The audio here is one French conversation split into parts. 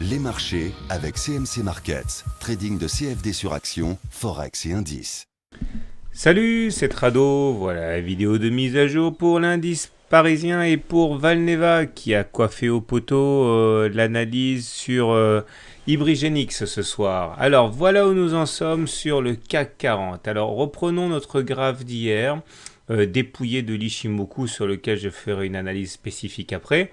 Les marchés avec CMC Markets, trading de CFD sur action, Forex et indices. Salut, c'est Trado, voilà la vidéo de mise à jour pour l'indice parisien et pour Valneva qui a coiffé au poteau l'analyse sur Ibrigenix ce soir. Alors voilà où nous en sommes sur le CAC 40. Alors reprenons notre graphe d'hier, dépouillé de l'Ishimoku sur lequel je ferai une analyse spécifique après.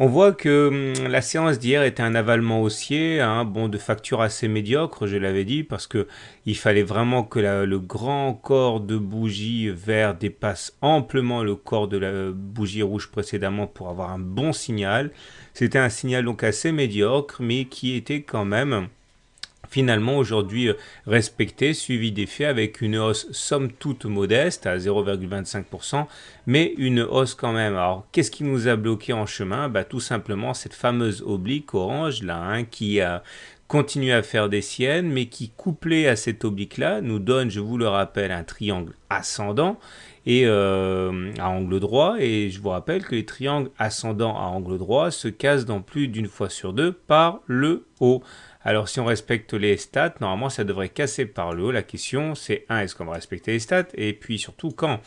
On voit que la séance d'hier était un avalement haussier, hein, bon, de facture assez médiocre, je l'avais dit, parce que il fallait vraiment que le grand corps de bougie vert dépasse amplement le corps de la bougie rouge précédemment pour avoir un bon signal. C'était un signal donc assez médiocre, mais qui était quand même finalement aujourd'hui respecté, suivi des faits avec une hausse somme toute modeste à 0,25%, mais une hausse quand même. Alors qu'est-ce qui nous a bloqué en chemin? Tout simplement cette fameuse oblique orange là, hein, qui a continué à faire des siennes, mais qui couplé à cette oblique là nous donne, je vous le rappelle, un triangle ascendant et à angle droit, et je vous rappelle que les triangles ascendants à angle droit se cassent dans plus d'une fois sur deux par le haut. Alors si on respecte les stats, normalement ça devrait casser par le haut. La question c'est est-ce qu'on va respecter les stats, et puis surtout quand?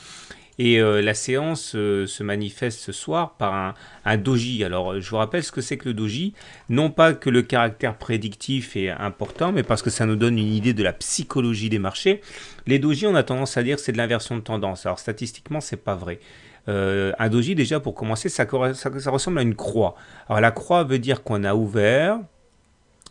Et la séance se manifeste ce soir par un doji. Alors je vous rappelle ce que c'est que le doji. Non pas que le caractère prédictif est important, mais parce que ça nous donne une idée de la psychologie des marchés. Les doji, on a tendance à dire que c'est de l'inversion de tendance. Alors statistiquement, c'est pas vrai. Un doji, déjà pour commencer, ça ressemble à une croix. Alors la croix veut dire qu'on a ouvert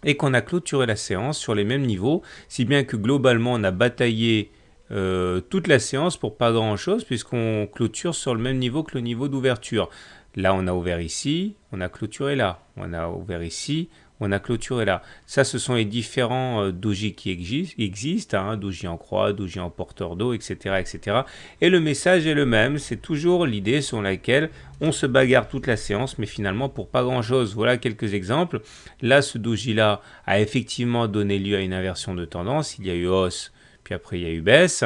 et qu'on a clôturé la séance sur les mêmes niveaux, si bien que globalement on a bataillé toute la séance pour pas grand chose, puisqu'on clôture sur le même niveau que le niveau d'ouverture. Là on a ouvert ici, on a clôturé là, on a ouvert ici, on a clôturé là. Ça, ce sont les différents doji qui existent, hein, doji en croix, doji en porteur d'eau, etc., etc. Et le message est le même, c'est toujours l'idée sur laquelle on se bagarre toute la séance, mais finalement pour pas grand-chose. Voilà quelques exemples. Là, ce doji-là a effectivement donné lieu à une inversion de tendance. Il y a eu hausse, puis après il y a eu baisse.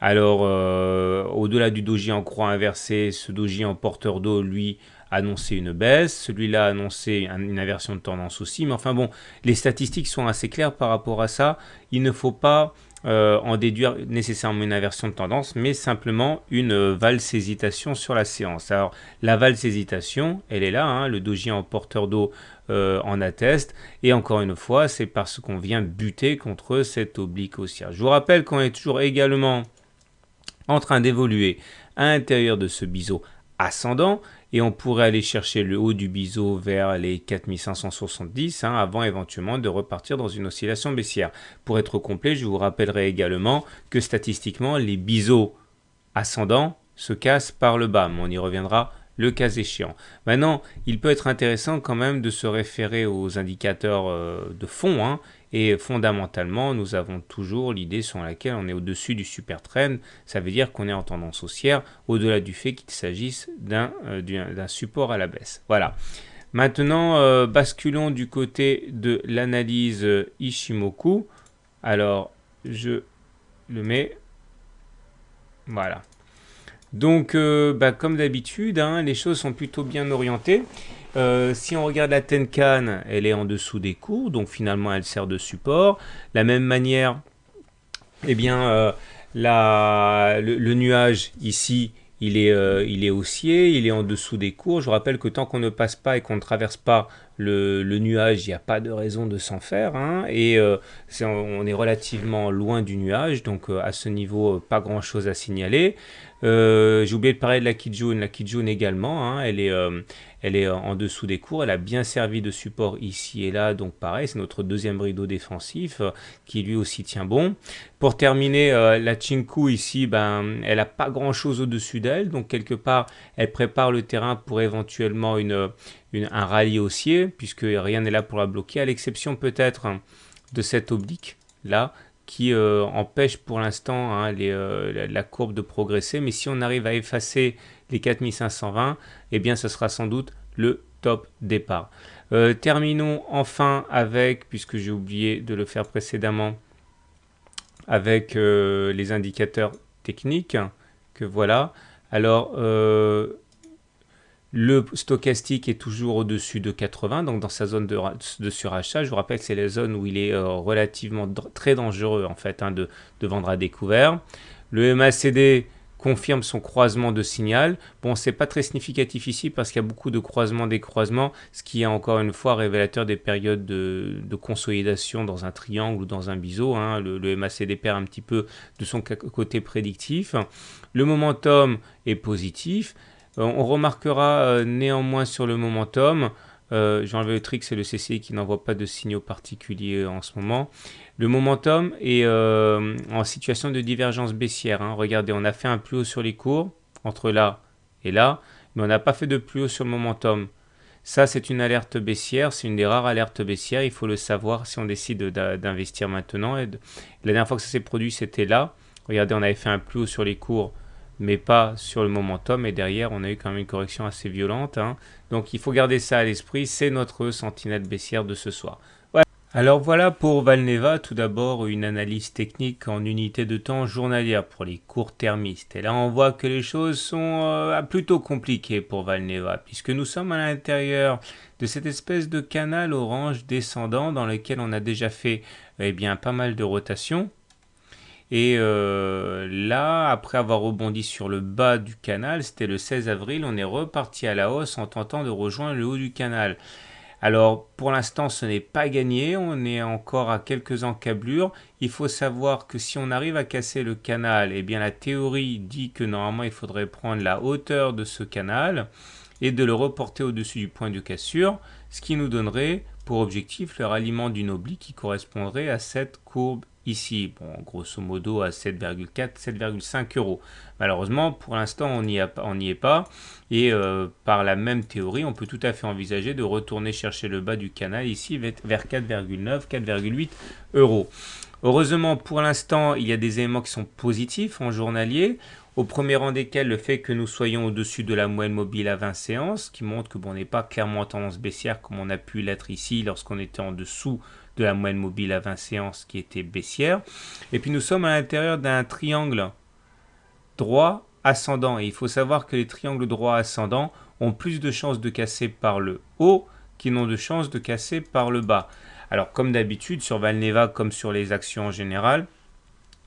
Alors, au-delà du doji en croix inversée, ce doji en porteur d'eau, lui, annoncé une baisse. Celui-là a annoncé une inversion de tendance aussi. Mais enfin bon, les statistiques sont assez claires par rapport à ça. Il ne faut pas en déduire nécessairement une inversion de tendance, mais simplement une valse hésitation sur la séance. Alors, la valse hésitation, elle est là, hein, le doji en porteur d'eau en atteste. Et encore une fois, c'est parce qu'on vient buter contre cette oblique haussière. Je vous rappelle qu'on est toujours également en train d'évoluer à l'intérieur de ce biseau ascendant, et on pourrait aller chercher le haut du biseau vers les 4570 hein, avant éventuellement de repartir dans une oscillation baissière. Pour être complet, je vous rappellerai également que statistiquement, les biseaux ascendants se cassent par le bas, mais on y reviendra le cas échéant. Maintenant, il peut être intéressant quand même de se référer aux indicateurs de fond, hein, et fondamentalement, nous avons toujours l'idée sur laquelle on est au-dessus du super trend. Ça veut dire qu'on est en tendance haussière, au-delà du fait qu'il s'agisse d'un support à la baisse. Voilà. Maintenant, basculons du côté de l'analyse Ishimoku. Alors, je le mets. Voilà. Donc, comme d'habitude, hein, les choses sont plutôt bien orientées. Si on regarde la Tenkan, elle est en dessous des cours, donc finalement elle sert de support. De la même manière, eh bien, le nuage ici, il est haussier, il est en dessous des cours. Je vous rappelle que tant qu'on ne passe pas et qu'on ne traverse pas le nuage, il n'y a pas de raison de s'en faire, hein, et on est relativement loin du nuage, donc à ce niveau, pas grand chose à signaler. J'ai oublié de parler de la Kijun. La Kijun également, hein, elle est en dessous des cours. Elle a bien servi de support ici et là. Donc pareil, c'est notre deuxième rideau défensif qui lui aussi tient bon. Pour terminer, la Chinku ici, elle n'a pas grand-chose au-dessus d'elle. Donc quelque part, elle prépare le terrain pour éventuellement un rallye haussier, puisque rien n'est là pour la bloquer, à l'exception peut-être hein, de cette oblique là, qui empêche pour l'instant hein, la courbe de progresser. Mais si on arrive à effacer les 4520, eh bien ce sera sans doute le top départ. Terminons enfin avec, puisque j'ai oublié de le faire précédemment, avec les indicateurs techniques, que voilà. Alors, Le stochastique est toujours au-dessus de 80, donc dans sa zone de surachat. Je vous rappelle que c'est la zone où il est relativement très dangereux en fait de vendre à découvert. Le MACD confirme son croisement de signal. Bon, c'est pas très significatif ici parce qu'il y a beaucoup de croisements-décroisements, ce qui est encore une fois révélateur des périodes de consolidation dans un triangle ou dans un biseau. Hein. Le MACD perd un petit peu de son côté prédictif. Le momentum est positif. On remarquera néanmoins sur le momentum, j'ai enlevé le trick, c'est le CCI qui n'envoie pas de signaux particuliers en ce moment. Le momentum est en situation de divergence baissière. Hein. Regardez, on a fait un plus haut sur les cours, entre là et là, mais on n'a pas fait de plus haut sur le momentum. Ça, c'est une alerte baissière, c'est une des rares alertes baissières, il faut le savoir si on décide d'investir maintenant. La dernière fois que ça s'est produit, c'était là. Regardez, on avait fait un plus haut sur les cours, mais pas sur le momentum, et derrière, on a eu quand même une correction assez violente. Hein. Donc, il faut garder ça à l'esprit, c'est notre sentinelle baissière de ce soir. Alors voilà pour Valneva, tout d'abord une analyse technique en unité de temps journalière pour les court-termistes. Et là on voit que les choses sont plutôt compliquées pour Valneva, puisque nous sommes à l'intérieur de cette espèce de canal orange descendant dans lequel on a déjà fait pas mal de rotations. Et là, après avoir rebondi sur le bas du canal, c'était le 16 avril, on est reparti à la hausse en tentant de rejoindre le haut du canal. Alors, pour l'instant, ce n'est pas gagné, on est encore à quelques encablures. Il faut savoir que si on arrive à casser le canal, eh bien la théorie dit que normalement, il faudrait prendre la hauteur de ce canal et de le reporter au-dessus du point de cassure, ce qui nous donnerait pour objectif le ralliement d'une oblique qui correspondrait à cette courbe ici, bon, grosso modo à 7,4, 7,5 euros. Malheureusement, pour l'instant, on n'y est pas. Et par la même théorie, on peut tout à fait envisager de retourner chercher le bas du canal ici vers 4,9, 4,8 euros. Heureusement, pour l'instant, il y a des éléments qui sont positifs en journalier. Au premier rang desquels le fait que nous soyons au-dessus de la moyenne mobile à 20 séances, qui montre que bon, on n'est pas clairement en tendance baissière comme on a pu l'être ici lorsqu'on était en dessous de la moyenne mobile à 20 séances qui était baissière. Et puis nous sommes à l'intérieur d'un triangle droit ascendant. Et il faut savoir que les triangles droits ascendants ont plus de chances de casser par le haut qu'ils n'ont de chances de casser par le bas. Alors comme d'habitude sur Valneva comme sur les actions en général,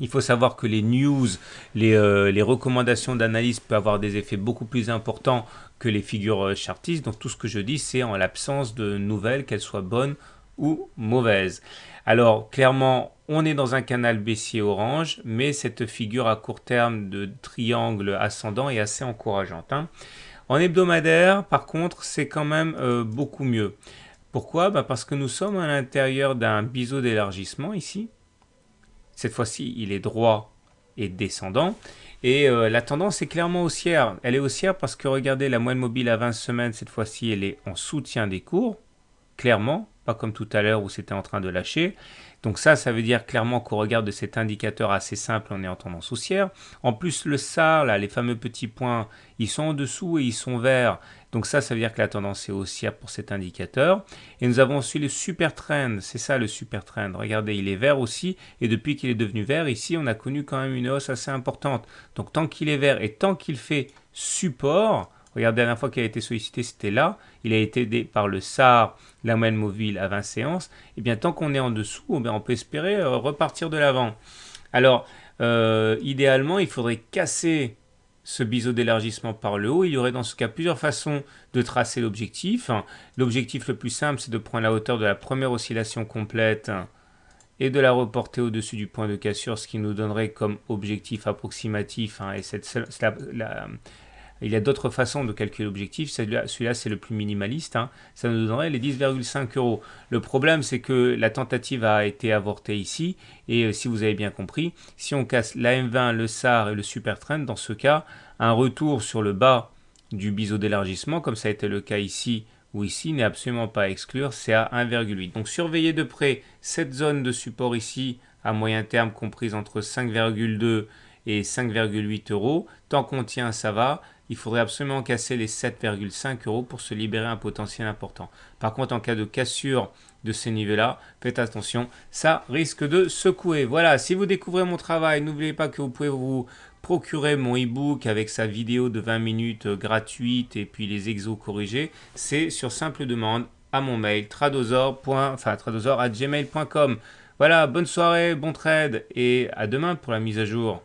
il faut savoir que les news, les recommandations d'analyse peuvent avoir des effets beaucoup plus importants que les figures chartistes. Donc tout ce que je dis, c'est en l'absence de nouvelles, qu'elles soient bonnes ou mauvaises. Alors clairement, on est dans un canal baissier orange, mais cette figure à court terme de triangle ascendant est assez encourageante. Hein. En hebdomadaire, par contre, c'est quand même beaucoup mieux. Pourquoi ? Parce que nous sommes à l'intérieur d'un biseau d'élargissement ici. Cette fois-ci, il est droit et descendant. Et la tendance est clairement haussière. Elle est haussière parce que regardez, la moyenne mobile à 20 semaines, cette fois-ci, elle est en soutien des cours. Clairement, pas comme tout à l'heure où c'était en train de lâcher. Donc ça veut dire clairement qu'au regard de cet indicateur assez simple, on est en tendance haussière. En plus, le SAR, là, les fameux petits points, ils sont en dessous et ils sont verts. Donc ça veut dire que la tendance est haussière pour cet indicateur. Et nous avons aussi le super trend, c'est ça le super trend. Regardez, il est vert aussi. Et depuis qu'il est devenu vert, ici, on a connu quand même une hausse assez importante. Donc tant qu'il est vert et tant qu'il fait support, regardez, la dernière fois qu'il a été sollicité, c'était là. Il a été aidé par le SAR, la moyenne mobile à 20 séances. Et bien, tant qu'on est en dessous, on peut espérer repartir de l'avant. Alors, idéalement, il faudrait casser ce biseau d'élargissement par le haut. Il y aurait dans ce cas plusieurs façons de tracer l'objectif. L'objectif le plus simple, c'est de prendre la hauteur de la première oscillation complète et de la reporter au-dessus du point de cassure, ce qui nous donnerait comme objectif approximatif. Et il y a d'autres façons de calculer l'objectif. Celui-là, c'est le plus minimaliste. Ça nous donnerait les 10,5 euros. Le problème, c'est que la tentative a été avortée ici. Et si vous avez bien compris, si on casse l'AM20, le SAR et le Super Trend, dans ce cas, un retour sur le bas du biseau d'élargissement, comme ça a été le cas ici ou ici, n'est absolument pas à exclure. C'est à 1,8. Donc surveillez de près cette zone de support ici, à moyen terme, comprise entre 5,2 et 5,8 euros. Tant qu'on tient, ça va. Il faudrait absolument casser les 7,5 euros pour se libérer un potentiel important. Par contre, en cas de cassure de ces niveaux-là, faites attention, ça risque de secouer. Voilà, si vous découvrez mon travail, n'oubliez pas que vous pouvez vous procurer mon ebook avec sa vidéo de 20 minutes gratuite et puis les exos corrigés, c'est sur simple demande à mon mail tradosaur@gmail.com. Voilà, bonne soirée, bon trade et à demain pour la mise à jour.